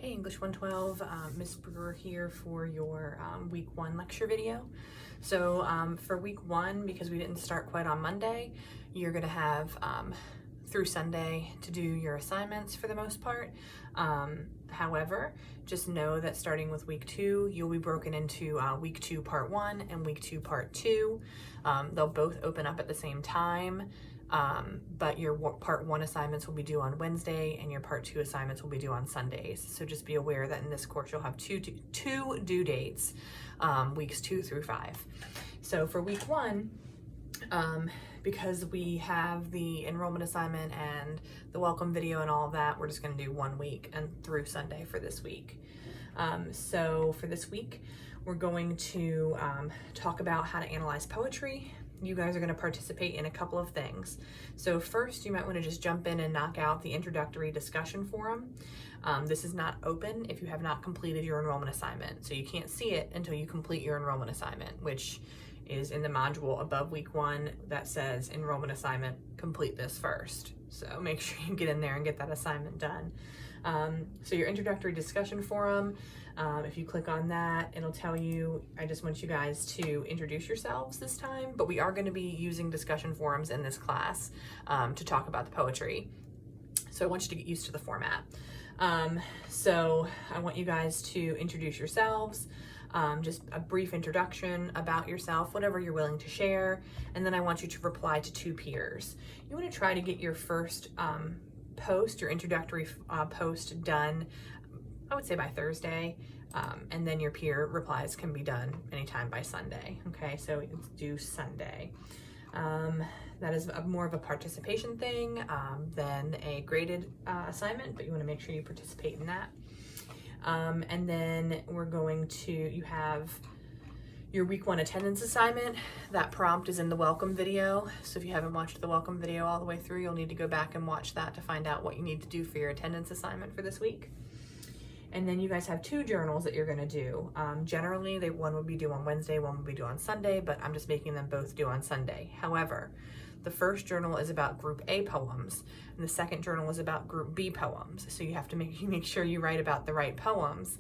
Hey, English 112, Miss Brewer here for your week one lecture video. So for week one, because we didn't start quite on Monday, you're gonna have through Sunday to do your assignments for the most part. However, just know that starting with week two, you'll be broken into week two part one and week two part two. They'll both open up at the same time. But your part one assignments will be due on Wednesday and your part two assignments will be due on Sundays. So just be aware that in this course, you'll have two due dates, weeks 2 through 5. So for week one, because we have the enrollment assignment and the welcome video and all of that, we're just going to do 1 week and through Sunday for this week. So for this week, we're going to talk about how to analyze poetry. You guys are going to participate in a couple of things. So first, you might want to just jump in and knock out the introductory discussion forum. This is not open if you have not completed your enrollment assignment. So you can't see it until you complete your enrollment assignment, which is in the module above week one that says enrollment assignment, complete this first. So make sure you get in there and get that assignment done. So your introductory discussion forum, if you click on that, it'll tell you, I just want you guys to introduce yourselves this time, but we are going to be using discussion forums in this class to talk about the poetry. So I want you to get used to the format. So I want you guys to introduce yourselves, just a brief introduction about yourself, whatever you're willing to share, and then I want you to reply to 2 peers. You want to try to get your first your introductory post done, I would say by Thursday, and then your peer replies can be done anytime by Sunday. Okay, so it's due Sunday. That is more of a participation thing than a graded assignment, but you want to make sure you participate in that. And then we're going to, you have your week one attendance assignment. That prompt is in the welcome video. So if you haven't watched the welcome video all the way through, you'll need to go back and watch that to find out what you need to do for your attendance assignment for this week. And then you guys have 2 journals that you're gonna do. Generally, one would be due on Wednesday, one would be due on Sunday, but I'm just making them both due on Sunday. However, the first journal is about group A poems, and the second journal is about group B poems. So you have to make sure you write about the right poems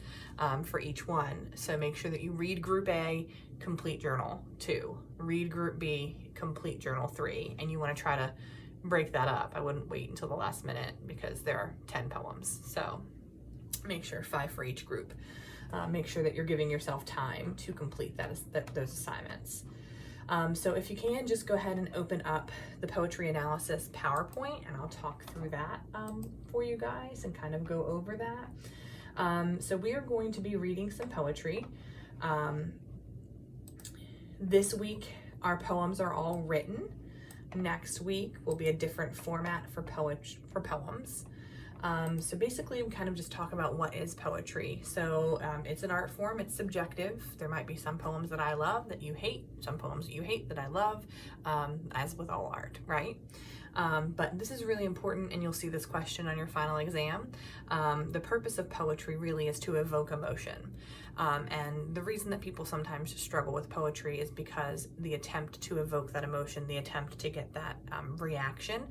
for each one. So make sure that you read group A, complete journal 2, read group B, complete journal 3, and you wanna try to break that up. I wouldn't wait until the last minute because there are 10 poems. So make sure 5 for each group. Make sure that you're giving yourself time to complete those assignments. So if you can, just go ahead and open up the poetry analysis PowerPoint and I'll talk through that for you guys and kind of go over that. So we are going to be reading some poetry. This week, our poems are all written. Next week will be a different format for poems. So basically we kind of just talk about what is poetry. So it's an art form, it's subjective. There might be some poems that I love that you hate, some poems that you hate that I love, as with all art, right? But this is really important, and you'll see this question on your final exam. The purpose of poetry really is to evoke emotion. And the reason that people sometimes struggle with poetry is because the attempt to evoke that emotion, the attempt to get that reaction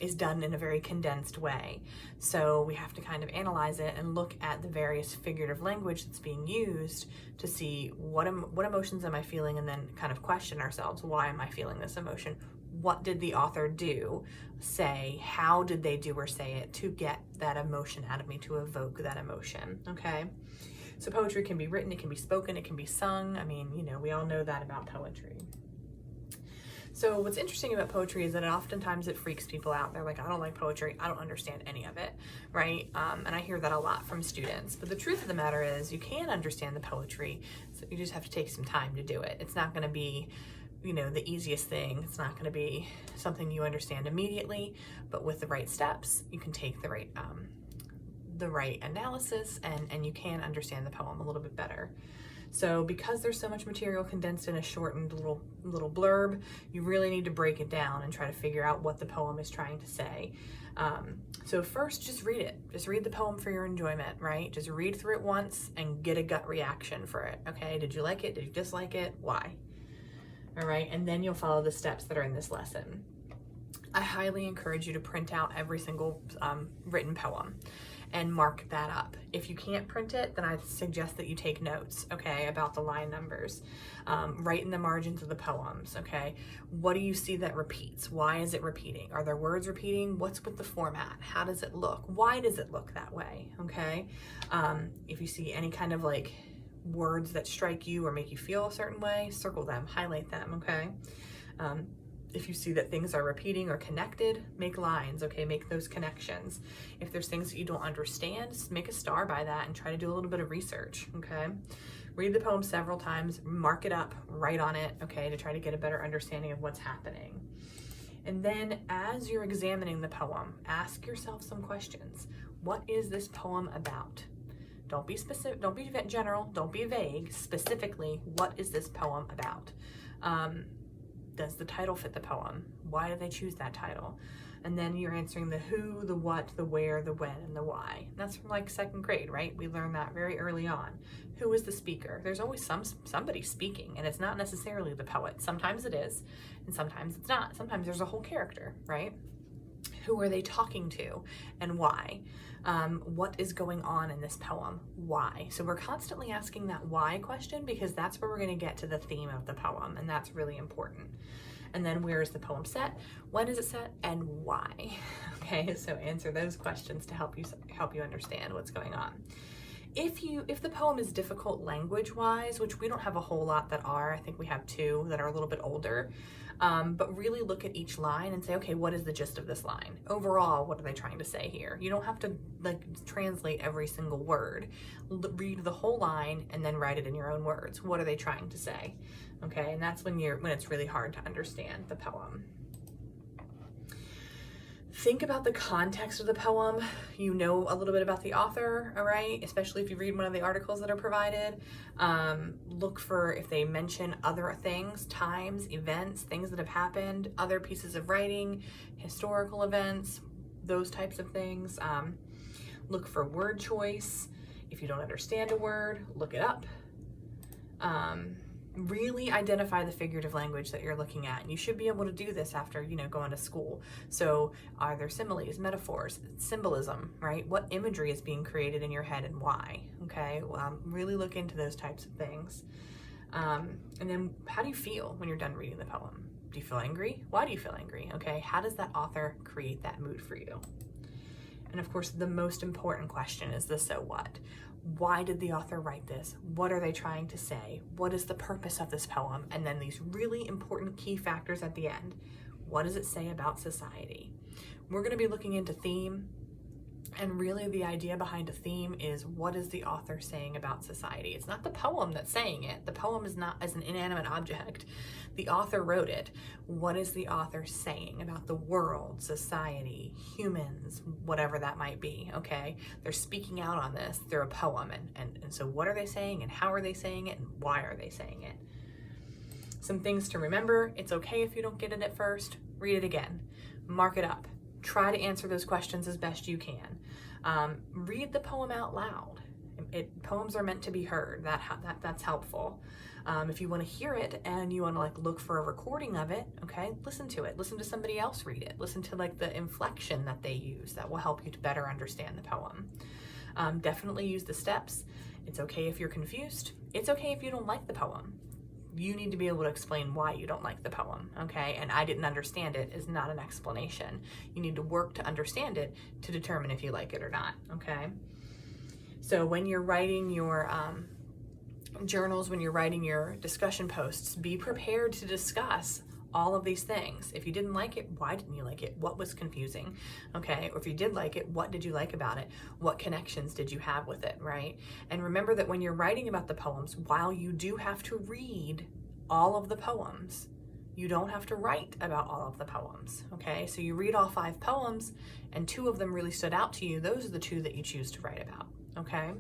is done in a very condensed way. So we have to kind of analyze it and look at the various figurative language that's being used to see what emotions am I feeling, and then kind of question ourselves, why am I feeling this emotion? What did the author do, say, how did they do or say it to get that emotion out of me, to evoke that emotion, okay? So poetry can be written, it can be spoken, it can be sung. I mean, you know, we all know that about poetry. So what's interesting about poetry is that oftentimes it freaks people out. They're like, I don't like poetry, I don't understand any of it, right? And I hear that a lot from students. But the truth of the matter is you can understand the poetry, so you just have to take some time to do it. It's not gonna be, you know, the easiest thing. It's not gonna be something you understand immediately, but with the right steps, you can take the right analysis and you can understand the poem a little bit better. So because there's so much material condensed in a shortened little blurb, you really need to break it down and try to figure out what the poem is trying to say. So first, just read it. Just read the poem for your enjoyment, right? Just read through it once and get a gut reaction for it, okay? Did you like it? Did you dislike it? Why? All right, and then you'll follow the steps that are in this lesson. I highly encourage you to print out every single written poem. and mark that up. If you can't print it, then I suggest that you take notes, okay, about the line numbers. Write in the margins of the poems, okay? What do you see that repeats? Why is it repeating? Are there words repeating? What's with the format? How does it look? Why does it look that way, okay? If you see any kind of like words that strike you or make you feel a certain way, circle them, highlight them, okay? If you see that things are repeating or connected, make lines, okay? Make those connections. If there's things that you don't understand, just make a star by that and try to do a little bit of research, okay? Read the poem several times, mark it up, write on it, okay, to try to get a better understanding of what's happening. And then as you're examining the poem, ask yourself some questions. What is this poem about? Don't be specific, don't be general, don't be vague. Specifically, what is this poem about? Does the title fit the poem? Why did they choose that title? And then you're answering the who, the what, the where, the when, and the why. And that's from like second grade, right? We learned that very early on. Who is the speaker? There's always somebody speaking, and it's not necessarily the poet. Sometimes it is, and sometimes it's not. Sometimes there's a whole character, right? Who are they talking to, and why? What is going on in this poem? Why? So we're constantly asking that why question, because that's where we're going to get to the theme of the poem, and that's really important. And then where is the poem set? When is it set? And why? Okay, so answer those questions to help you understand what's going on. If the poem is difficult language-wise, which we don't have a whole lot that are, I think we have 2 that are a little bit older, but really look at each line and say, okay, what is the gist of this line? Overall, what are they trying to say here? You don't have to like translate every single word. Read the whole line and then write it in your own words. What are they trying to say? Okay, and that's when it's really hard to understand the poem. Think about the context of the poem. You know a little bit about the author, all right? Especially if you read one of the articles that are provided. Look for if they mention other things, times, events, things that have happened, other pieces of writing, historical events, those types of things. Look for word choice. If you don't understand a word, look it up. Really identify the figurative language that you're looking at, and you should be able to do this after going to school. So are there similes, metaphors, symbolism, right? What imagery is being created in your head and why? Okay, really look into those types of things. And then how do you feel when you're done reading the poem? Do you feel angry? Why do you feel angry? Okay, how does that author create that mood for you? And of course, the most important question is the so what. Why did the author write this? What are they trying to say? What is the purpose of this poem? And then these really important key factors at the end. What does it say about society? We're going to be looking into theme, and really the idea behind a theme is what is the author saying about society? It's not the poem that's saying it. The poem is not as an inanimate object. The author wrote it. What is the author saying about the world, society, humans, whatever that might be, okay? They're speaking out on this through a poem, and so what are they saying, and how are they saying it, and why are they saying it? Some things to remember: it's okay if you don't get it at first. Read it again. Mark it up. Try to answer those questions as best you can. Read the poem out loud. Poems are meant to be heard. That's helpful. If you want to hear it and you want to look for a recording of it, okay, listen to it. Listen to somebody else read it. Listen to the inflection that they use. That will help you to better understand the poem. Definitely use the steps. It's okay if you're confused. It's okay if you don't like the poem. You need to be able to explain why you don't like the poem, okay? And I didn't understand it is not an explanation. You need to work to understand it to determine if you like it or not, okay? So when you're writing your journals, when you're writing your discussion posts, be prepared to discuss all of these things. If you didn't like it, why didn't you like it? What was confusing, okay? Or if you did like it, what did you like about it? What connections did you have with it, right? And remember that when you're writing about the poems, while you do have to read all of the poems, you don't have to write about all of the poems, okay? So you read all 5 poems and 2 of them really stood out to you. Those are the 2 that you choose to write about, okay?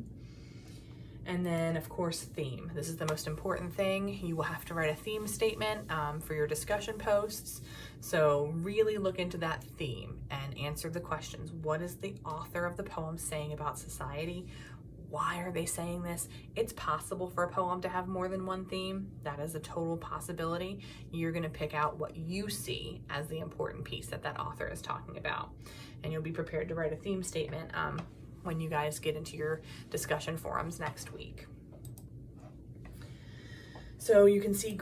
And then, of course, theme. This is the most important thing. You will have to write a theme statement for your discussion posts. So really look into that theme and answer the questions. What is the author of the poem saying about society? Why are they saying this? It's possible for a poem to have more than one theme. That is a total possibility. You're going to pick out what you see as the important piece that author is talking about. And you'll be prepared to write a theme statement when you guys get into your discussion forums next week. So you can see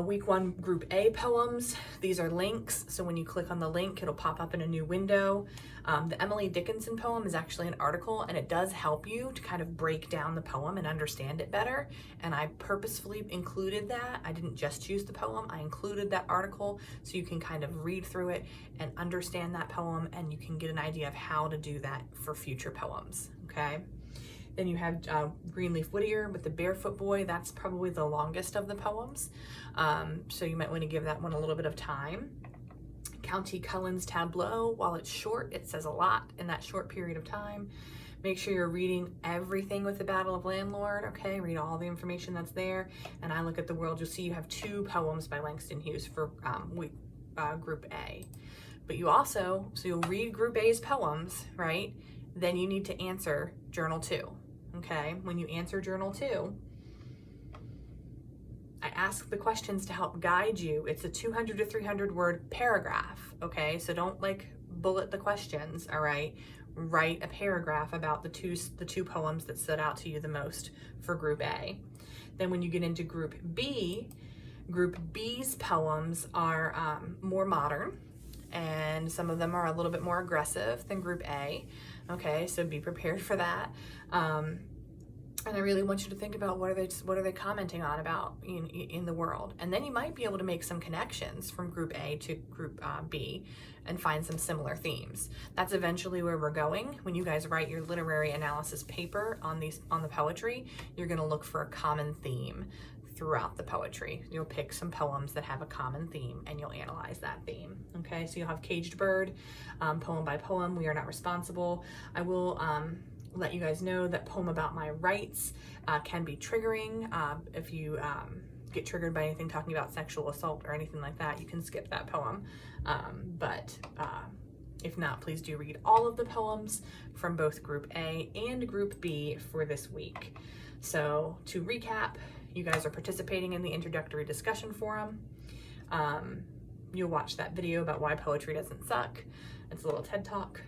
week 1 group A poems. These are links, so when you click on the link, it'll pop up in a new window. The Emily Dickinson poem is actually an article, and it does help you to kind of break down the poem and understand it better. And I purposefully included that. I didn't just choose the poem, I included that article so you can kind of read through it and understand that poem, and you can get an idea of how to do that for future poems, okay? Then you have Greenleaf Whittier with the Barefoot Boy. That's probably the longest of the poems. So you might want to give that one a little bit of time. County Cullen's Tableau, while it's short, it says a lot in that short period of time. Make sure you're reading everything with the Battle of Landlord, okay? Read all the information that's there. And I Look at the World, you'll see you have 2 poems by Langston Hughes for Group A. But you also, so you'll read Group A's poems, right? Then you need to answer Journal 2. Okay, when you answer Journal 2, I ask the questions to help guide you. It's a 200 to 300 word paragraph, okay? So don't like bullet the questions, all right? Write a paragraph about the two poems that stood out to you the most for Group A. Then when you get into Group B's poems are more modern, and some of them are a little bit more aggressive than Group A. Okay, so be prepared for that. And I really want you to think about what are they commenting on about in the world. And then you might be able to make some connections from Group A to Group B and find some similar themes. That's eventually where we're going. When you guys write your literary analysis paper on the poetry, you're gonna look for a common theme throughout the poetry. You'll pick some poems that have a common theme and you'll analyze that theme. Okay, so you'll have Caged Bird, poem by poem, We Are Not Responsible. I will let you guys know that Poem About My Rights can be triggering. If you get triggered by anything talking about sexual assault or anything like that, you can skip that poem. But if not, please do read all of the poems from both Group A and Group B for this week. So to recap, you guys are participating in the introductory discussion forum. You'll watch that video about why poetry doesn't suck. It's a little TED Talk.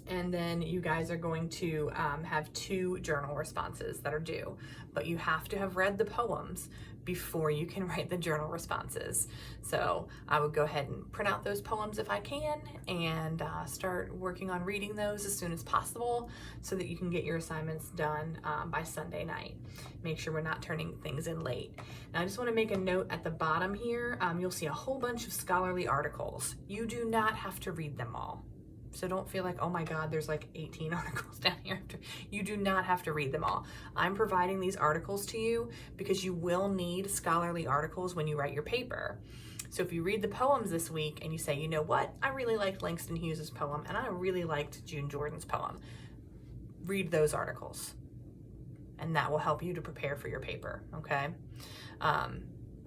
And then you guys are going to have 2 journal responses that are due, but you have to have read the poems before you can write the journal responses. So I would go ahead and print out those poems if I can and start working on reading those as soon as possible so that you can get your assignments done by Sunday night. Make sure we're not turning things in late. Now I just want to make a note at the bottom here. You'll see a whole bunch of scholarly articles. You do not have to read them all. So don't feel like, oh my God, there's like 18 articles down here. You do not have to read them all. I'm providing these articles to you because you will need scholarly articles when you write your paper. So if you read the poems this week and you say, you know what, I really liked Langston Hughes's poem and I really liked June Jordan's poem, read those articles. And that will help you to prepare for your paper, okay?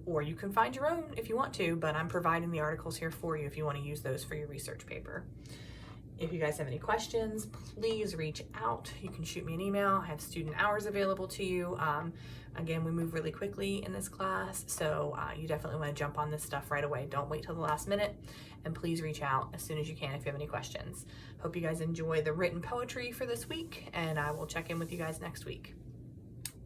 Or you can find your own if you want to, but I'm providing the articles here for you if you want to use those for your research paper. If you guys have any questions, please reach out. You can shoot me an email. I have student hours available to you. Again, we move really quickly in this class, so you definitely want to jump on this stuff right away. Don't wait till the last minute, and please reach out as soon as you can if you have any questions. Hope you guys enjoy the written poetry for this week, and I will check in with you guys next week.